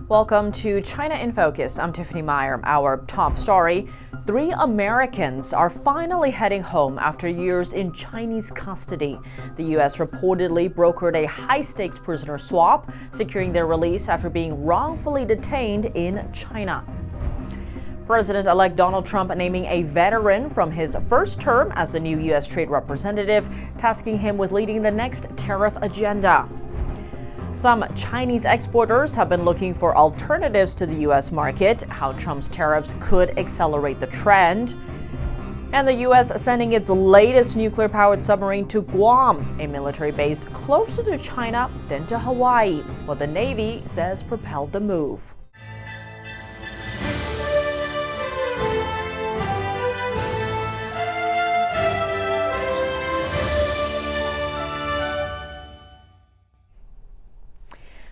Welcome to China in Focus. I'm Tiffany Meyer. Our top story: 3 Americans are finally heading home after years in Chinese custody. The U.S. reportedly brokered a high-stakes prisoner swap, securing their release after being wrongfully detained in China. President-elect Donald Trump naming a veteran from his first term as the new U.S. trade representative, tasking him with leading the next tariff agenda. Some Chinese exporters have been looking for alternatives to the U.S. market, how Trump's tariffs could accelerate the trend. And the U.S. sending its latest nuclear-powered submarine to Guam, a military base closer to China than to Hawaii, what the Navy says propelled the move.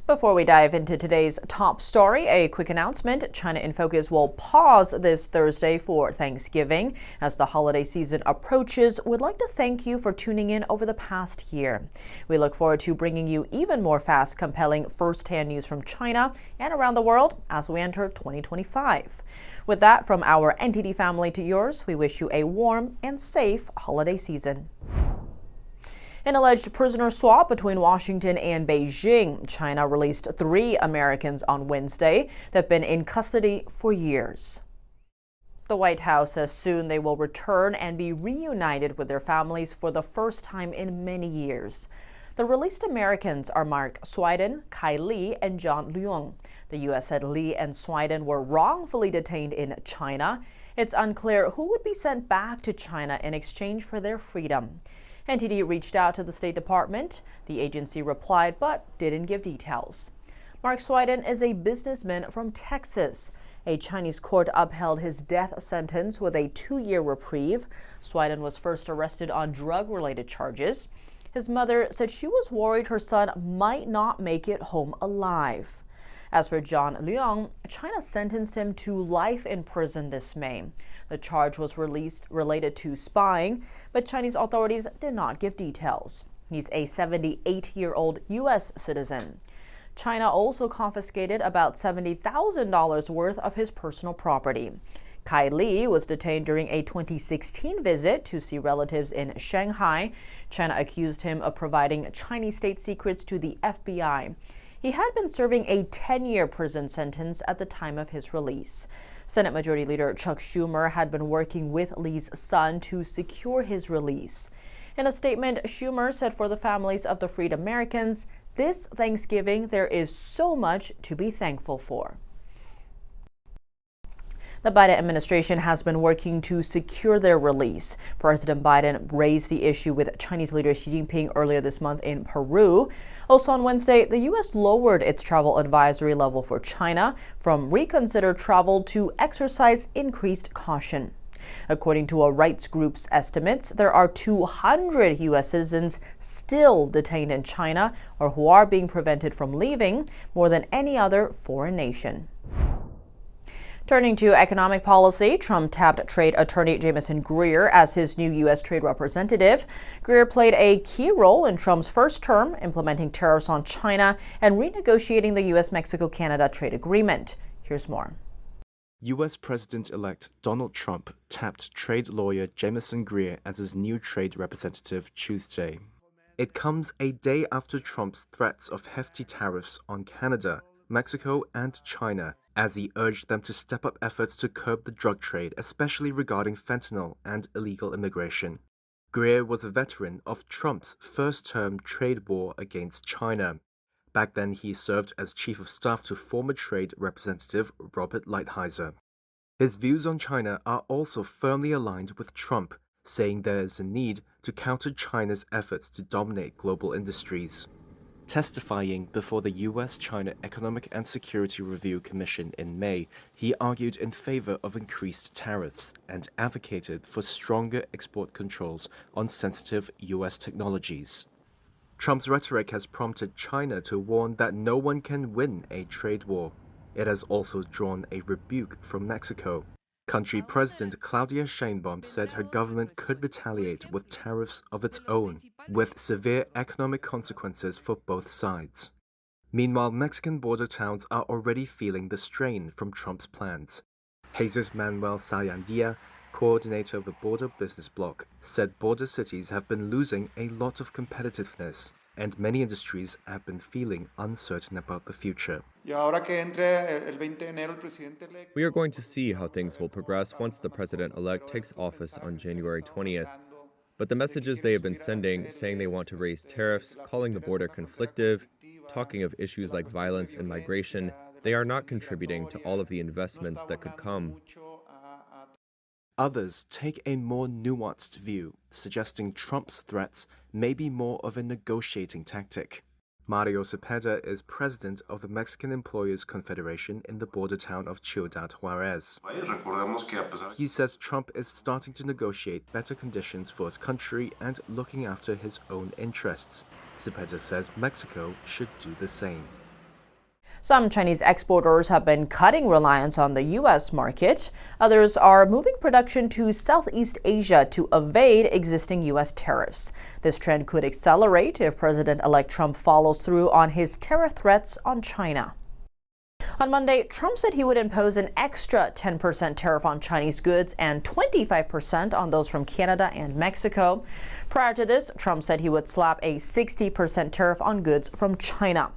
Before we dive into today's top story, a quick announcement. China in Focus will pause this Thursday for Thanksgiving. As the holiday season approaches, we'd like to thank you for tuning in over the past year. We look forward to bringing you even more fast, compelling first-hand news from China and around the world as we enter 2025. With that, from our NTD family to yours, we wish you a warm and safe holiday season. An alleged prisoner swap between Washington and Beijing. China released 3 Americans on Wednesday that have been in custody for years. The White House says soon they will return and be reunited with their families for the first time in many years. The released Americans are Mark Swiden, Kai Li, and John Leung. The U.S. said Li and Swiden were wrongfully detained in China. It's unclear who would be sent back to China in exchange for their freedom. NTD reached out to the State Department. The agency replied but didn't give details. Mark Swiden is a businessman from Texas. A Chinese court upheld his death sentence with a 2-year reprieve. Swiden was first arrested on drug-related charges. His mother said she was worried her son might not make it home alive. As for John Leung, China sentenced him to life in prison this May. The charge was related to spying, but Chinese authorities did not give details. He's a 78-year-old U.S. citizen. China also confiscated about $70,000 worth of his personal property. Kai Li was detained during a 2016 visit to see relatives in Shanghai. China accused him of providing Chinese state secrets to the FBI. He had been serving a 10-year prison sentence at the time of his release. Senate Majority Leader Chuck Schumer had been working with Li's son to secure his release. In a statement, Schumer said for the families of the freed Americans, this Thanksgiving there is so much to be thankful for. The Biden administration has been working to secure their release. President Biden raised the issue with Chinese leader Xi Jinping earlier this month in Peru. Also on Wednesday, the U.S. lowered its travel advisory level for China from reconsider travel to exercise increased caution. According to a rights group's estimates, there are 200 U.S. citizens still detained in China or who are being prevented from leaving, more than any other foreign nation. Turning to economic policy, Trump tapped trade attorney Jamieson Greer as his new U.S. trade representative. Greer played a key role in Trump's first term, implementing tariffs on China and renegotiating the U.S.-Mexico-Canada trade agreement. Here's more. U.S. President-elect Donald Trump tapped trade lawyer Jamieson Greer as his new trade representative Tuesday. It comes a day after Trump's threats of hefty tariffs on Canada, Mexico, and China, as he urged them to step up efforts to curb the drug trade, especially regarding fentanyl and illegal immigration. Greer was a veteran of Trump's first-term trade war against China. Back then, he served as chief of staff to former Trade Representative Robert Lighthizer. His views on China are also firmly aligned with Trump, saying there is a need to counter China's efforts to dominate global industries. Testifying before the U.S.-China Economic and Security Review Commission in May, he argued in favor of increased tariffs and advocated for stronger export controls on sensitive U.S. technologies. Trump's rhetoric has prompted China to warn that no one can win a trade war. It has also drawn a rebuke from Mexico. Country President Claudia Sheinbaum said her government could retaliate with tariffs of its own, with severe economic consequences for both sides. Meanwhile, Mexican border towns are already feeling the strain from Trump's plans. Jesus Manuel Sayandia, coordinator of the Border Business Bloc, said border cities have been losing a lot of competitiveness, and many industries have been feeling uncertain about the future. We are going to see how things will progress once the president-elect takes office on January 20th. But the messages they have been sending, saying they want to raise tariffs, calling the border conflictive, talking of issues like violence and migration, they are not contributing to all of the investments that could come. Others take a more nuanced view, suggesting Trump's threats may be more of a negotiating tactic. Mario Cepeda is president of the Mexican Employers Confederation in the border town of Ciudad Juarez. He says Trump is starting to negotiate better conditions for his country and looking after his own interests. Cepeda says Mexico should do the same. Some Chinese exporters have been cutting reliance on the U.S. market. Others are moving production to Southeast Asia to evade existing U.S. tariffs. This trend could accelerate if President-elect Trump follows through on his tariff threats on China. On Monday, Trump said he would impose an extra 10% tariff on Chinese goods and 25% on those from Canada and Mexico. Prior to this, Trump said he would slap a 60% tariff on goods from China.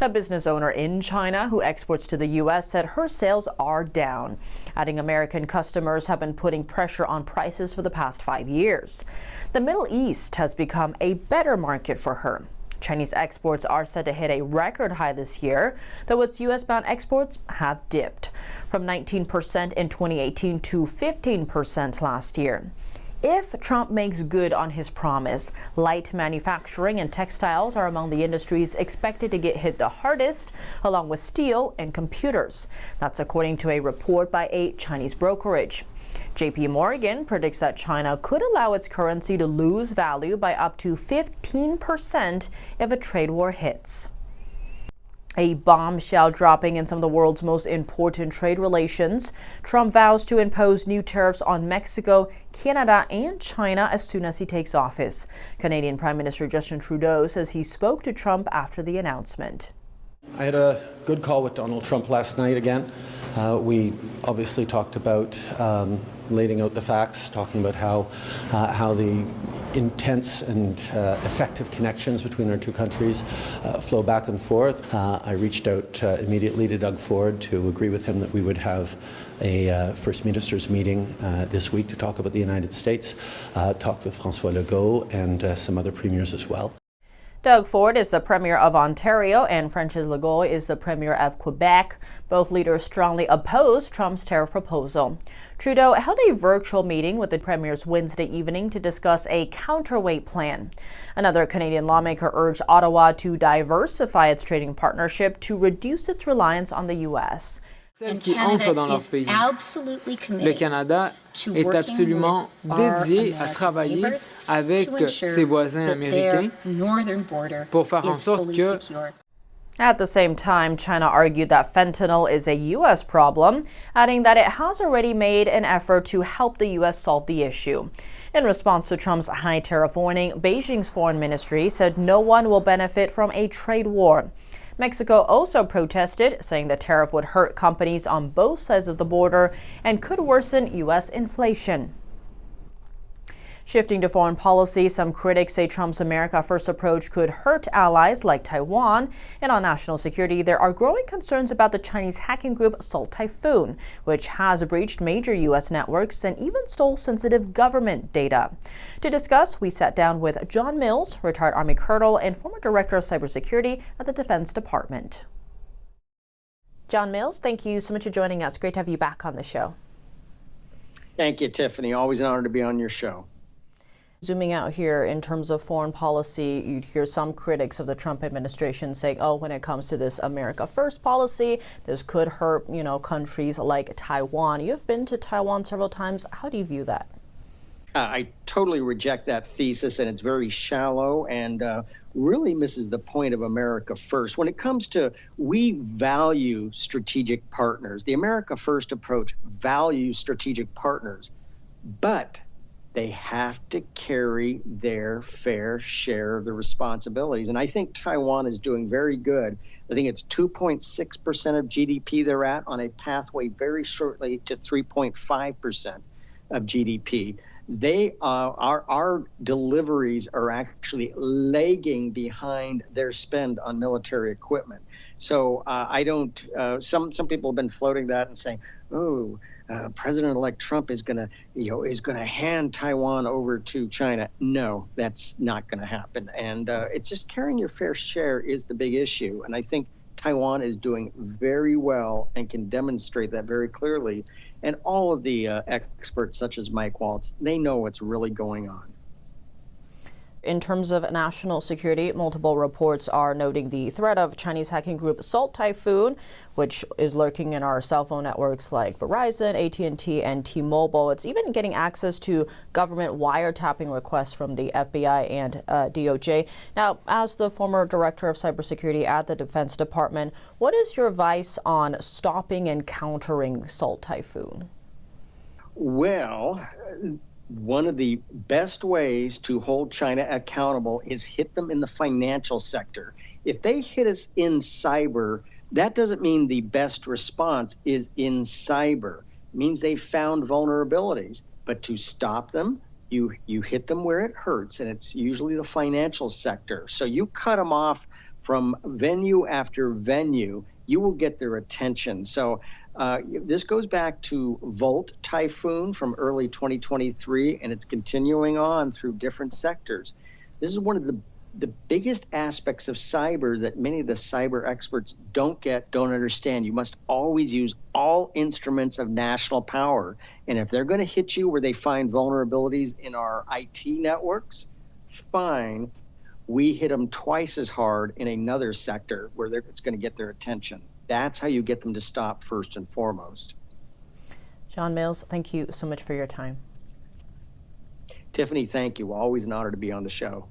A business owner in China who exports to the U.S. said her sales are down, adding American customers have been putting pressure on prices for the past 5 years. The Middle East has become a better market for her. Chinese exports are set to hit a record high this year, though its U.S.-bound exports have dipped from 19% in 2018 to 15% last year. If Trump makes good on his promise, light manufacturing and textiles are among the industries expected to get hit the hardest, along with steel and computers. That's according to a report by a Chinese brokerage. JP Morgan predicts that China could allow its currency to lose value by up to 15% if a trade war hits. A bombshell dropping in some of the world's most important trade relations. Trump vows to impose new tariffs on Mexico, Canada, and China as soon as he takes office. Canadian Prime Minister Justin Trudeau says he spoke to Trump after the announcement. I had a good call with Donald Trump last night again. We obviously talked about laying out the facts, talking about how the intense and effective connections between our two countries flow back and forth. I reached out immediately to Doug Ford to agree with him that we would have a First Ministers meeting this week to talk about the United States. Talked with François Legault and some other premiers as well. Doug Ford is the Premier of Ontario and Francois Legault is the Premier of Quebec. Both leaders strongly oppose Trump's tariff proposal. Trudeau held a virtual meeting with the premiers Wednesday evening to discuss a counterweight plan. Another Canadian lawmaker urged Ottawa to diversify its trading partnership to reduce its reliance on the U.S. Celles qui entrent dans leur pays. Le Canada est absolument dédié à travailler avec ses voisins américains pour faire en sorte que... At the same time, China argued that fentanyl is a U.S. problem, adding that it has already made an effort to help the U.S. solve the issue. In response to Trump's high tariff warning, Beijing's foreign ministry said no one will benefit from a trade war. Mexico also protested, saying the tariff would hurt companies on both sides of the border and could worsen U.S. inflation. Shifting to foreign policy, some critics say Trump's America First approach could hurt allies like Taiwan. And on national security, there are growing concerns about the Chinese hacking group Salt Typhoon, which has breached major U.S. networks and even stole sensitive government data. To discuss, we sat down with John Mills, retired Army colonel and former director of cybersecurity at the Defense Department. John Mills, thank you so much for joining us. Great to have you back on the show. Thank you, Tiffany. Always an honor to be on your show. Zooming out here in terms of foreign policy, you'd hear some critics of the Trump administration saying, oh, when it comes to this America First policy, this could hurt, countries like Taiwan. You've been to Taiwan several times. How do you view that? I totally reject that thesis, and it's very shallow and really misses the point of America First. When it comes to we value strategic partners, the America First approach values strategic partners, but they have to carry their fair share of the responsibilities. And I think Taiwan is doing very good. I think it's 2.6% of GDP they're at, on a pathway very shortly to 3.5% of GDP. Our deliveries are actually lagging behind their spend on military equipment. So some people have been floating that and saying, oh, President-elect Trump is going to hand Taiwan over to China. No, that's not going to happen. And it's just carrying your fair share is the big issue. And I think Taiwan is doing very well and can demonstrate that very clearly. And all of the experts, such as Mike Waltz, they know what's really going on. In terms of national security, multiple reports are noting the threat of Chinese hacking group Salt Typhoon, which is lurking in our cell phone networks like Verizon, AT&T, and T-Mobile. It's even getting access to government wiretapping requests from the FBI and DOJ. Now, as the former director of cybersecurity at the Defense Department, what is your advice on stopping and countering Salt Typhoon? Well, one of the best ways to hold China accountable is hit them in the financial sector. If they hit us in cyber, that doesn't mean the best response is in cyber. It means they found vulnerabilities. But to stop them, you hit them where it hurts, and it's usually the financial sector. So you cut them off from venue after venue, you will get their attention. So this goes back to Volt Typhoon from early 2023, and it's continuing on through different sectors. This is one of the biggest aspects of cyber that many of the cyber experts don't understand. You must always use all instruments of national power. And if they're going to hit you where they find vulnerabilities in our IT networks, fine. We hit them twice as hard in another sector where it's going to get their attention. That's how you get them to stop first and foremost. John Mills, thank you so much for your time. Tiffany, thank you. Always an honor to be on the show.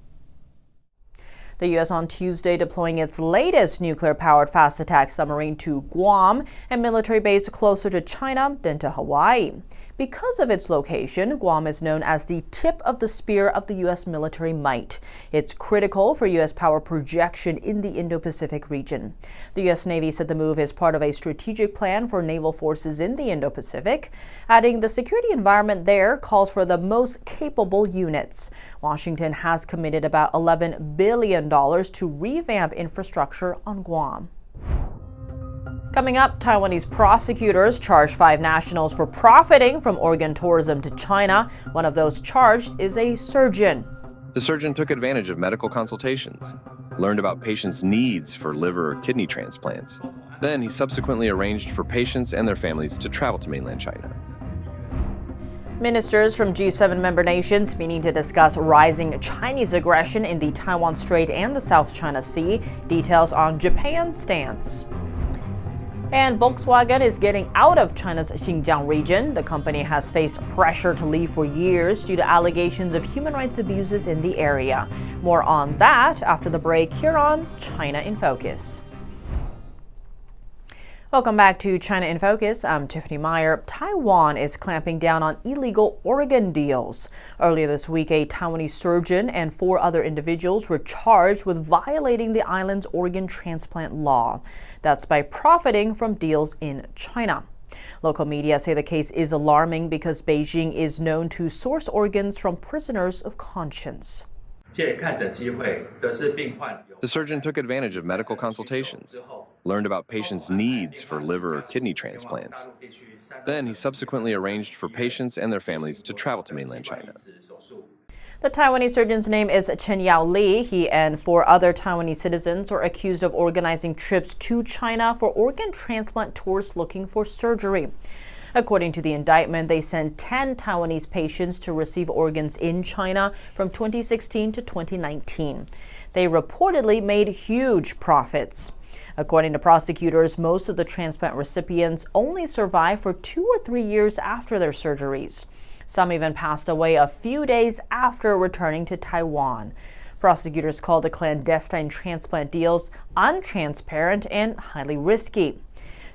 The U.S. on Tuesday deploying its latest nuclear-powered fast attack submarine to Guam, a military base closer to China than to Hawaii. Because of its location, Guam is known as the tip of the spear of the U.S. military might. It's critical for U.S. power projection in the Indo-Pacific region. The U.S. Navy said the move is part of a strategic plan for naval forces in the Indo-Pacific, adding the security environment there calls for the most capable units. Washington has committed about $11 billion to revamp infrastructure on Guam. Coming up, Taiwanese prosecutors charge 5 nationals for profiting from organ tourism to China. One of those charged is a surgeon. The surgeon took advantage of medical consultations, learned about patients' needs for liver or kidney transplants. Then he subsequently arranged for patients and their families to travel to mainland China. Ministers from G7 member nations meeting to discuss rising Chinese aggression in the Taiwan Strait and the South China Sea. Details on Japan's stance. And Volkswagen is getting out of China's Xinjiang region. The company has faced pressure to leave for years due to allegations of human rights abuses in the area. More on that after the break here on China in Focus. Welcome back to China in Focus. I'm Tiffany Meyer. Taiwan is clamping down on illegal organ deals. Earlier this week, a Taiwanese surgeon and 4 other individuals were charged with violating the island's organ transplant law. That's by profiting from deals in China. Local media say the case is alarming because Beijing is known to source organs from prisoners of conscience. The surgeon took advantage of medical consultations, learned about patients' needs for liver or kidney transplants. Then he subsequently arranged for patients and their families to travel to mainland China. The Taiwanese surgeon's name is Chen Yao Li. He and 4 other Taiwanese citizens were accused of organizing trips to China for organ transplant tours looking for surgery. According to the indictment, they sent 10 Taiwanese patients to receive organs in China from 2016 to 2019. They reportedly made huge profits. According to prosecutors, most of the transplant recipients only survived for 2 or 3 years after their surgeries. Some even passed away a few days after returning to Taiwan. Prosecutors called the clandestine transplant deals untransparent and highly risky.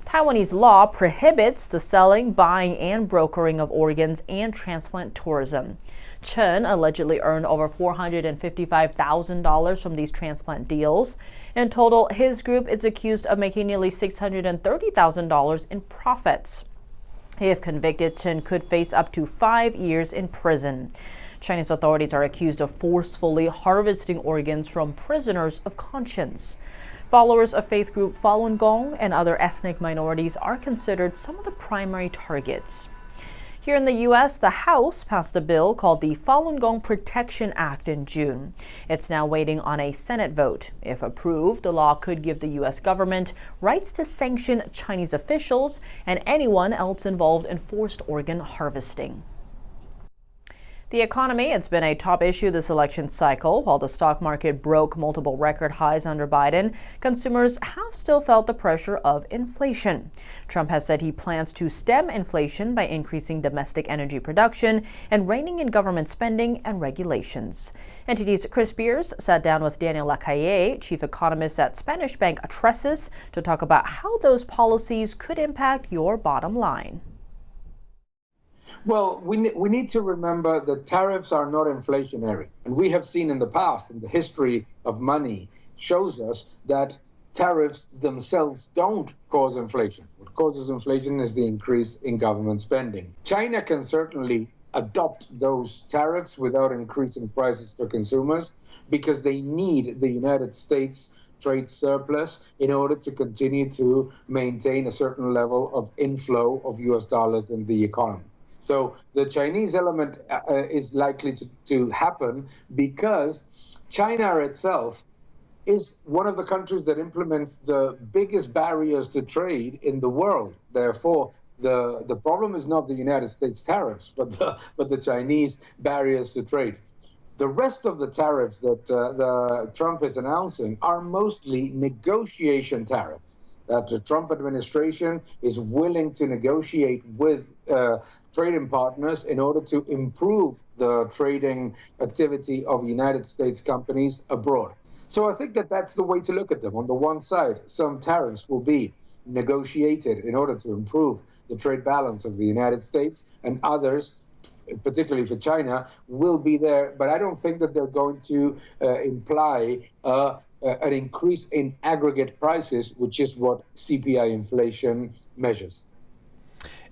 Taiwanese law prohibits the selling, buying, and brokering of organs and transplant tourism. Chen allegedly earned over $455,000 from these transplant deals. In total, his group is accused of making nearly $630,000 in profits. If convicted, Chen could face up to 5 years in prison. Chinese authorities are accused of forcefully harvesting organs from prisoners of conscience. Followers of faith group Falun Gong and other ethnic minorities are considered some of the primary targets. Here in the U.S., the House passed a bill called the Falun Gong Protection Act in June. It's now waiting on a Senate vote. If approved, the law could give the U.S. government rights to sanction Chinese officials and anyone else involved in forced organ harvesting. The economy, it's been a top issue this election cycle. While the stock market broke multiple record highs under Biden, consumers have still felt the pressure of inflation. Trump has said he plans to stem inflation by increasing domestic energy production and reining in government spending and regulations. NTD's Chris Beers sat down with Daniel Lacalle, chief economist at Spanish bank Tariffs, to talk about how those policies could impact your bottom line. Well, we need to remember that tariffs are not inflationary. And we have seen in the past, in the history of money, shows us that tariffs themselves don't cause inflation. What causes inflation is the increase in government spending. China can certainly adopt those tariffs without increasing prices to consumers because they need the United States trade surplus in order to continue to maintain a certain level of inflow of US dollars in the economy. So the Chinese element is likely to happen because China itself is one of the countries that implements the biggest barriers to trade in the world. Therefore, the problem is not the United States tariffs, but the Chinese barriers to trade. The rest of the tariffs that the Trump is announcing are mostly negotiation tariffs that the Trump administration is willing to negotiate with trading partners in order to improve the trading activity of United States companies abroad. So I think that that's the way to look at them. On the one side, some tariffs will be negotiated in order to improve the trade balance of the United States, and others, particularly for China, will be there. But I don't think that they're going to imply an increase in aggregate prices, which is what CPI inflation measures.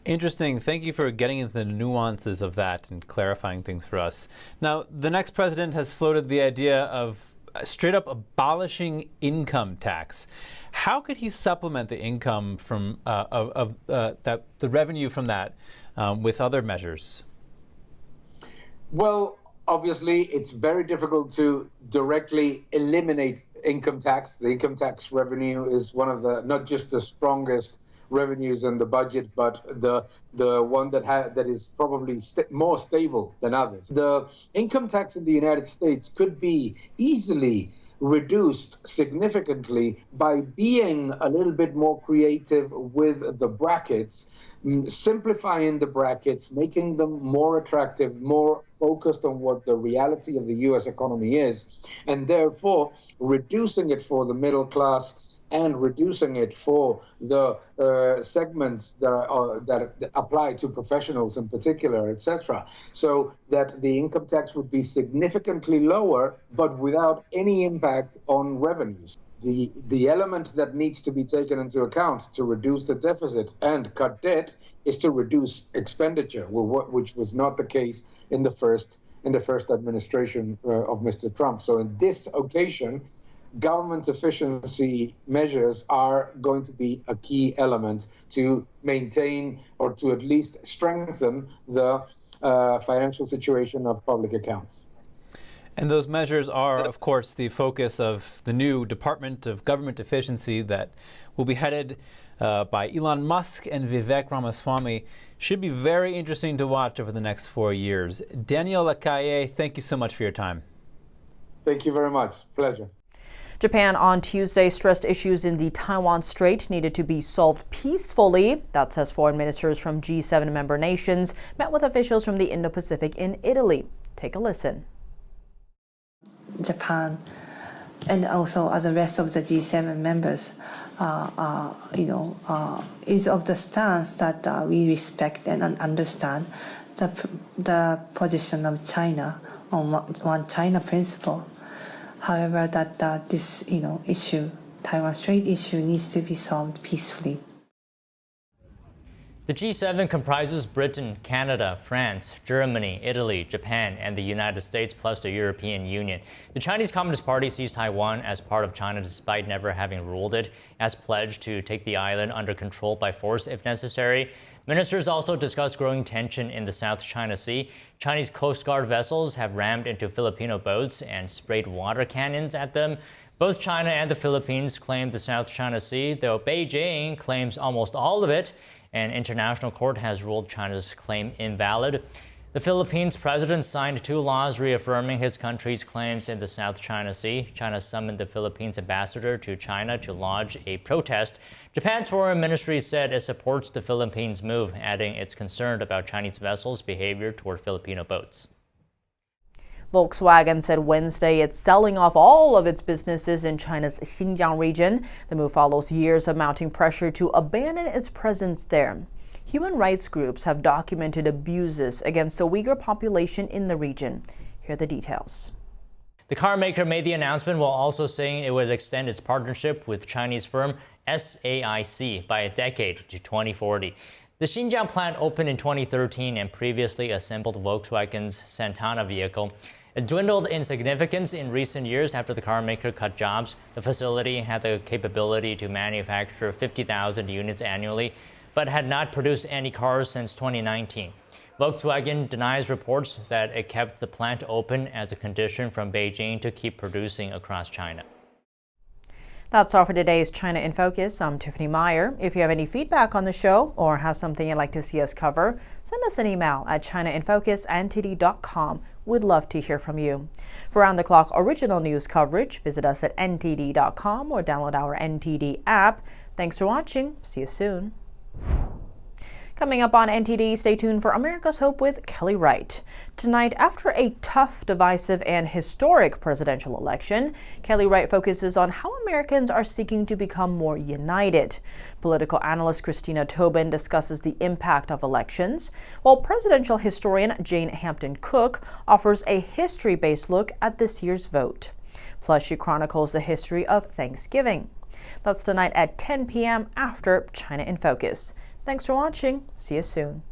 Interesting. Thank you for getting into the nuances of that and clarifying things for us. Now, the next president has floated the idea of straight up abolishing income tax. How could he supplement the income from the revenue from that with other measures? Well, obviously, it's very difficult to directly eliminate income tax. The income tax revenue is one of the not just the strongest revenues in the budget, but the one that is probably more stable than others. The income tax in the United States could be easily reduced significantly by being a little bit more creative with the brackets, simplifying the brackets, making them more attractive, more focused on what the reality of the U.S. economy is, and therefore reducing it for the middle class and reducing it for the segments that apply to professionals in particular, etc., so that the income tax would be significantly lower, but without any impact on revenues. The element that needs to be taken into account to reduce the deficit and cut debt is to reduce expenditure, which was not the case in the first administration of Mr. Trump. So in this occasion, government efficiency measures are going to be a key element to maintain or to at least strengthen the financial situation of public accounts. And those measures are, of course, the focus of the new Department of Government Efficiency that will be headed by Elon Musk and Vivek Ramaswamy. Should be very interesting to watch over the next 4 years. Daniel Lacalle, thank you so much for your time. Thank you very much. Pleasure. Japan on Tuesday stressed issues in the Taiwan Strait needed to be solved peacefully. That says foreign ministers from G7 member nations met with officials from the Indo-Pacific in Italy. Take a listen. Japan and also the rest of the G7 members is of the stance that we respect and understand the position of China on one China principle. However, that this issue, Taiwan Strait issue, needs to be solved peacefully. The G7 comprises Britain, Canada, France, Germany, Italy, Japan, and the United States, plus the European Union. The Chinese Communist Party sees Taiwan as part of China despite never having ruled it, has pledged to take the island under control by force if necessary. Ministers also discussed growing tension in the South China Sea. Chinese Coast Guard vessels have rammed into Filipino boats and sprayed water cannons at them. Both China and the Philippines claim the South China Sea, though Beijing claims almost all of it. An international court has ruled China's claim invalid. The Philippines president signed 2 laws reaffirming his country's claims in the South China Sea. China summoned the Philippines ambassador to China to lodge a protest. Japan's foreign ministry said it supports the Philippines' move, adding it's concerned about Chinese vessels' behavior toward Filipino boats. Volkswagen said Wednesday it's selling off all of its businesses in China's Xinjiang region. The move follows years of mounting pressure to abandon its presence there. Human rights groups have documented abuses against the Uyghur population in the region. Here are the details. The car maker made the announcement while also saying it would extend its partnership with Chinese firm SAIC by a decade to 2040. The Xinjiang plant opened in 2013 and previously assembled Volkswagen's Santana vehicle. It dwindled in significance in recent years after the car maker cut jobs. The facility had the capability to manufacture 50,000 units annually, but had not produced any cars since 2019. Volkswagen denies reports that it kept the plant open as a condition from Beijing to keep producing across China. That's all for today's China in Focus. I'm Tiffany Meyer. If you have any feedback on the show or have something you'd like to see us cover, send us an email at chinainfocus@ntd.com. We'd love to hear from you. For round-the-clock original news coverage, visit us at ntd.com or download our NTD app. Thanks for watching. See you soon. Coming up on NTD, stay tuned for America's Hope with Kelly Wright. Tonight, after a tough, divisive, and historic presidential election, Kelly Wright focuses on how Americans are seeking to become more united. Political analyst Christina Tobin discusses the impact of elections, while presidential historian Jane Hampton Cook offers a history-based look at this year's vote. Plus, she chronicles the history of Thanksgiving. That's tonight at 10 p.m. after China in Focus. Thanks for watching. See you soon.